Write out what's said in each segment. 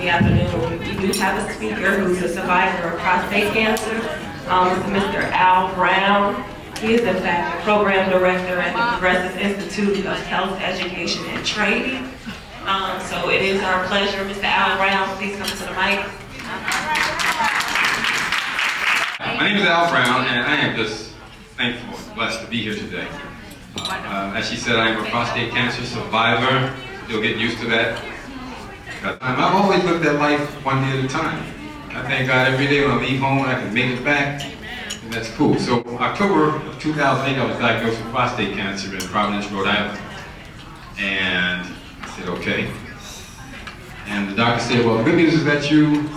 the afternoon. We do have a speaker who's a survivor of prostate cancer, Mr. Al Brown. He is in fact the program director at the Progressive Institute of Health Education and Training. So it is our pleasure, Mr. Al Brown, please come to the mic. My name is Al Brown, and I am just thankful and blessed to be here today. As she said, I am a prostate cancer survivor. You'll get used to that. I've always looked at life one day at a time. I thank God every day when I leave home and I can make it back, and that's cool. So October of 2008, I was diagnosed with prostate cancer in Providence, Rhode Island. And I said, okay. And the doctor said, well, the good news is that you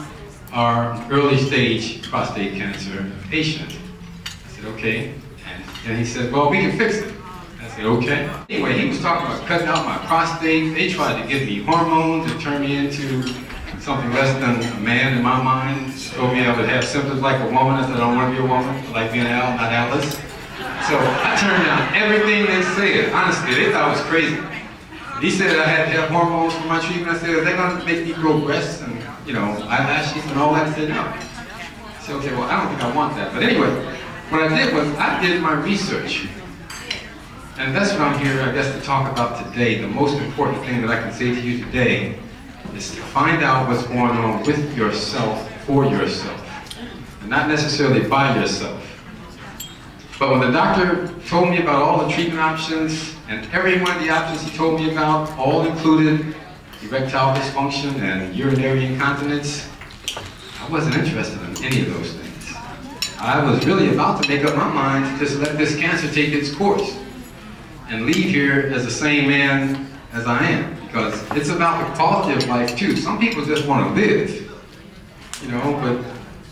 are an early stage prostate cancer patient. I said, okay. And he said, well, we can fix it. I said, okay. Anyway, he was talking about cutting out my prostate. They tried to give me hormones to turn me into something less than a man in my mind. Told me I would have symptoms like a woman. I said, I don't want to be a woman. I like being Al, not Alice. So I turned down everything they said. Honestly, they thought I was crazy. He said I had to have hormones for my treatment. I said, are they going to make me grow breasts and, you know, eyelashes and all that? I said, no. I said, okay, well, I don't think I want that. But anyway, what I did was I did my research. And that's what I'm here, I guess, to talk about today. The most important thing that I can say to you today is to find out what's going on with yourself, for yourself, and not necessarily by yourself. But when the doctor told me about all the treatment options, and every one of the options he told me about all included erectile dysfunction and urinary incontinence, I wasn't interested in any of those things. I was really about to make up my mind to just let this cancer take its course and leave here as the same man as I am, because it's about the quality of life too. Some people just want to live, you know, but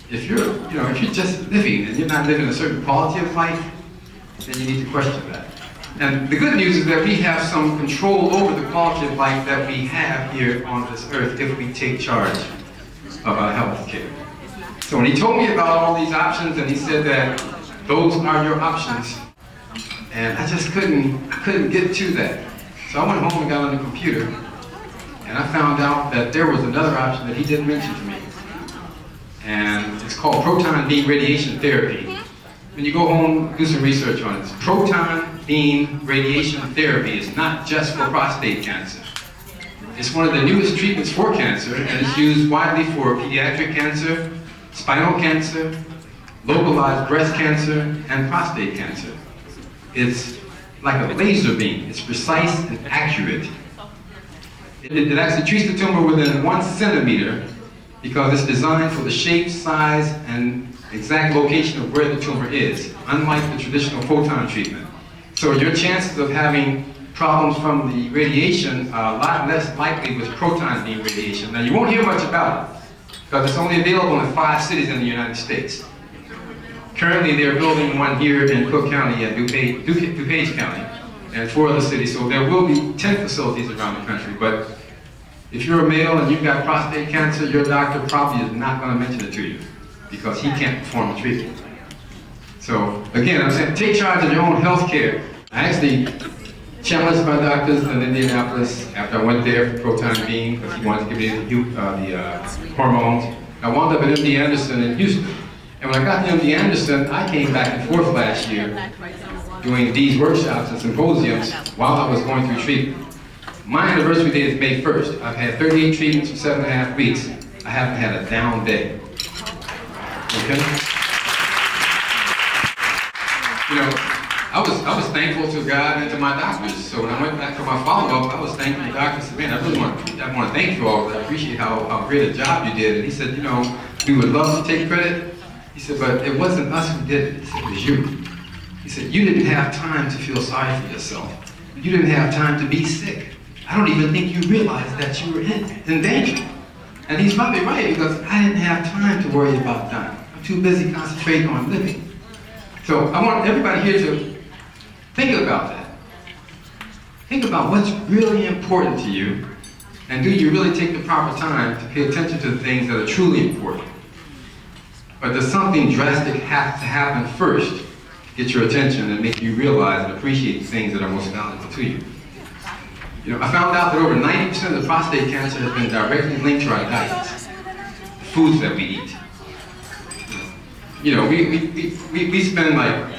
if you're just living and you're not living a certain quality of life, then you need to question that. And the good news is that we have some control over the quality of life that we have here on this earth if we take charge of our health care. So when he told me about all these options and he said that those are your options, and I just couldn't get to that. So I went home and got on the computer, and I found out that there was another option that he didn't mention to me. And it's called proton beam radiation therapy. When you go home, do some research on it. Proton beam radiation therapy is not just for prostate cancer. It's one of the newest treatments for cancer, and it's used widely for pediatric cancer, spinal cancer, localized breast cancer, and prostate cancer. It's like a laser beam. It's precise and accurate. It actually treats the tumor within 1 centimeter because it's designed for the shape, size, and exact location of where the tumor is, unlike the traditional photon treatment. So your chances of having problems from the radiation are a lot less likely with proton beam radiation. Now, you won't hear much about it because it's only available in 5 cities in the United States. Currently, they're building one here in Cook County at DuPage County and 4 other cities, so there will be 10 facilities around the country. But if you're a male and you've got prostate cancer, your doctor probably is not going to mention it to you because he can't perform the treatment. So again, I'm saying take charge of your own health care. I actually challenged my doctors in Indianapolis after I went there for proton beam because he wanted to give me the hormones. I wound up at MD Anderson in Houston. And when I got to MD Anderson, I came back and forth last year doing these workshops and symposiums while I was going through treatment. My anniversary date is May 1st. I've had 38 treatments for 7.5 weeks. I haven't had a down day. Okay? You know, I was thankful to God and to my doctors. So when I went back for my follow-up, I was thankful to the doctor. I said, man, I want to thank you all. I appreciate how great a job you did. And he said, you know, we would love to take credit. He said, but it wasn't us who did it. He said, it was you. He said, you didn't have time to feel sorry for yourself. You didn't have time to be sick. I don't even think you realized that you were in danger. And he's probably right, because I didn't have time to worry about dying. I'm too busy concentrating on living. So I want everybody here to think about that. Think about what's really important to you, and do you really take the proper time to pay attention to the things that are truly important? Or does something drastic have to happen first to get your attention and make you realize and appreciate the things that are most valuable to you? You know, I found out that over 90% of the prostate cancer has been directly linked to our diets, foods that we eat. You know, we spend like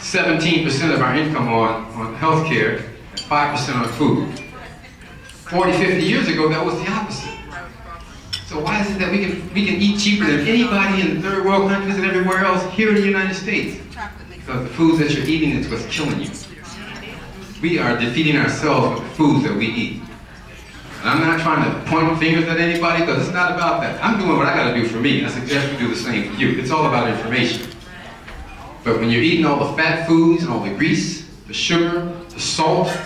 17% of our income on healthcare and 5% on food. 40, 50 years ago, that was the opposite. So why is it that we can eat cheaper than anybody in third world countries and everywhere else here in the United States? Because the foods that you're eating is what's killing you. We are defeating ourselves with the foods that we eat. And I'm not trying to point fingers at anybody, because it's not about that. I'm doing what I got to do for me. I suggest you do the same for you. It's all about information. But when you're eating all the fat foods and all the grease, the sugar, the salt,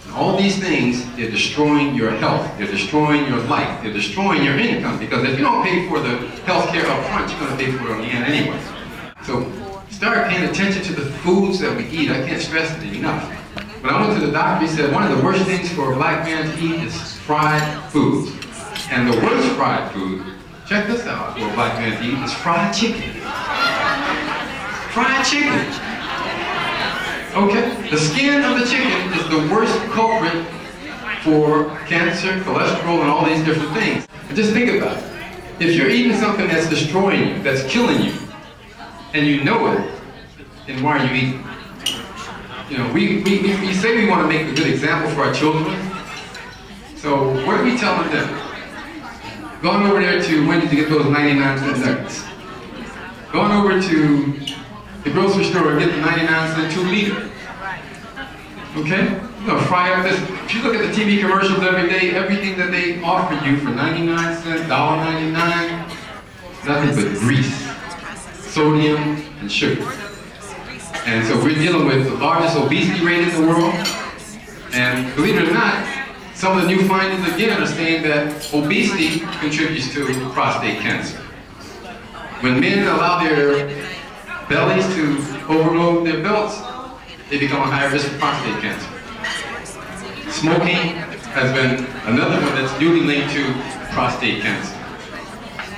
and all these things, they're destroying your health. They're destroying your life. They're destroying your income. Because if you don't pay for the health care up front, you're going to pay for it on the end anyway. So start paying attention to the foods that we eat. I can't stress it enough. When I went to the doctor, he said one of the worst things for a black man to eat is fried foods. And the worst fried food, check this out, for a black man to eat, is fried chicken. Fried chicken. Okay? The skin of the chicken is the worst culprit for cancer, cholesterol, and all these different things. And just think about it. If you're eating something that's destroying you, that's killing you, and you know it, then why are you eating? You know, we say we want to make a good example for our children. So what are we telling them? Going over there to Wendy's to get those 99-cent nuggets. Going over to the grocery store and get the 99-cent 2-liter. Okay? You're going to fry up this. If you look at the TV commercials every day, everything that they offer you for 99 cents, $1.99, nothing but grease, sodium, and sugar. And so we're dealing with the largest obesity rate in the world. And believe it or not, some of the new findings again are saying that obesity contributes to prostate cancer. When men allow their bellies to overload their belts, they become a higher risk of prostate cancer. Smoking has been another one that's newly linked to prostate cancer.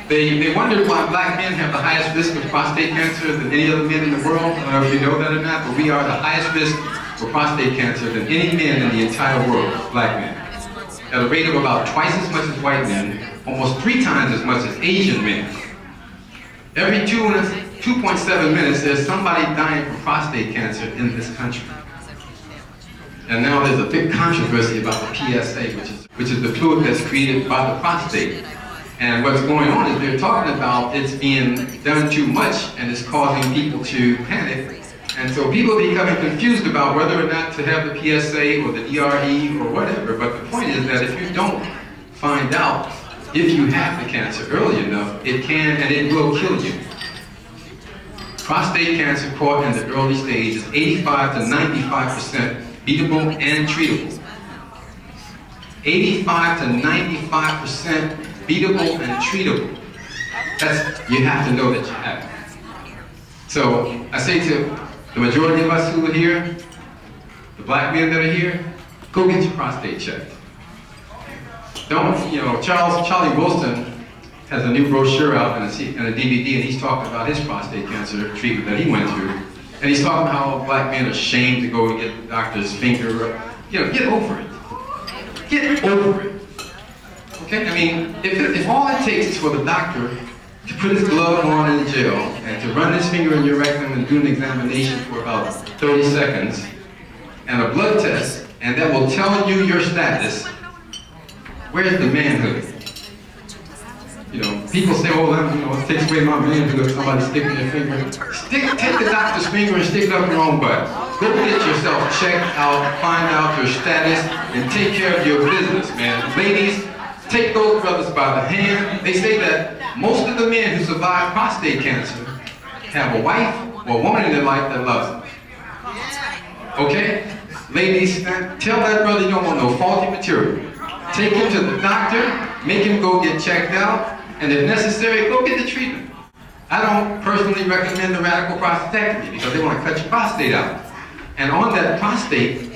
They wondered why black men have the highest risk of prostate cancer than any other men in the world. I don't know if you know that or not, but we are the highest risk for prostate cancer than any men in the entire world, black men. At a rate of about twice as much as white men, almost 3 times as much as Asian men. Every 2.7 minutes, there's somebody dying from prostate cancer in this country. And now there's a big controversy about the PSA, which is the fluid that's created by the prostate. And what's going on is they're talking about it's being done too much and it's causing people to panic. And so people are becoming confused about whether or not to have the PSA or the DRE or whatever. But the point is that if you don't find out if you have the cancer early enough, it can and it will kill you. Prostate cancer caught in the early stage is 85 to 95% beatable and treatable. 85 to 95% beatable and treatable. That's, you have to know that you have it. So I say to the majority of us who are here, the black men that are here, go get your prostate checked. Don't, you know, Charlie Wilson has a new brochure out and a DVD, and he's talking about his prostate cancer treatment that he went through. And he's talking about how black men are ashamed to go and get the doctor's finger. You know, get over it. Get over it. Okay? I mean, if all it takes is for the doctor to put his glove on in jail and to run his finger in your rectum and do an examination for about 30 seconds and a blood test, and that will tell you your status, where's the manhood? You know, people say, oh, you know, it takes away my manhood if somebody's sticking their finger. Take the doctor's finger and stick it up your own butt. Go get yourself checked out, find out your status, and take care of your business, man. Ladies, take those brothers by the hand. They say that most of the men who survive prostate cancer have a wife or a woman in their life that loves them. Okay? Ladies, tell that brother you don't want no faulty material. Take him to the doctor, make him go get checked out, and if necessary, go get the treatment. I don't personally recommend the radical prostatectomy because they want to cut your prostate out. And on that prostate,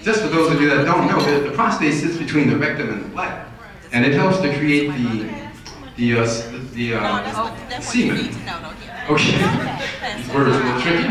just for those of you that don't know, the prostate sits between the rectum and the bladder. And it helps to create the semen. Okay, these words are a little tricky.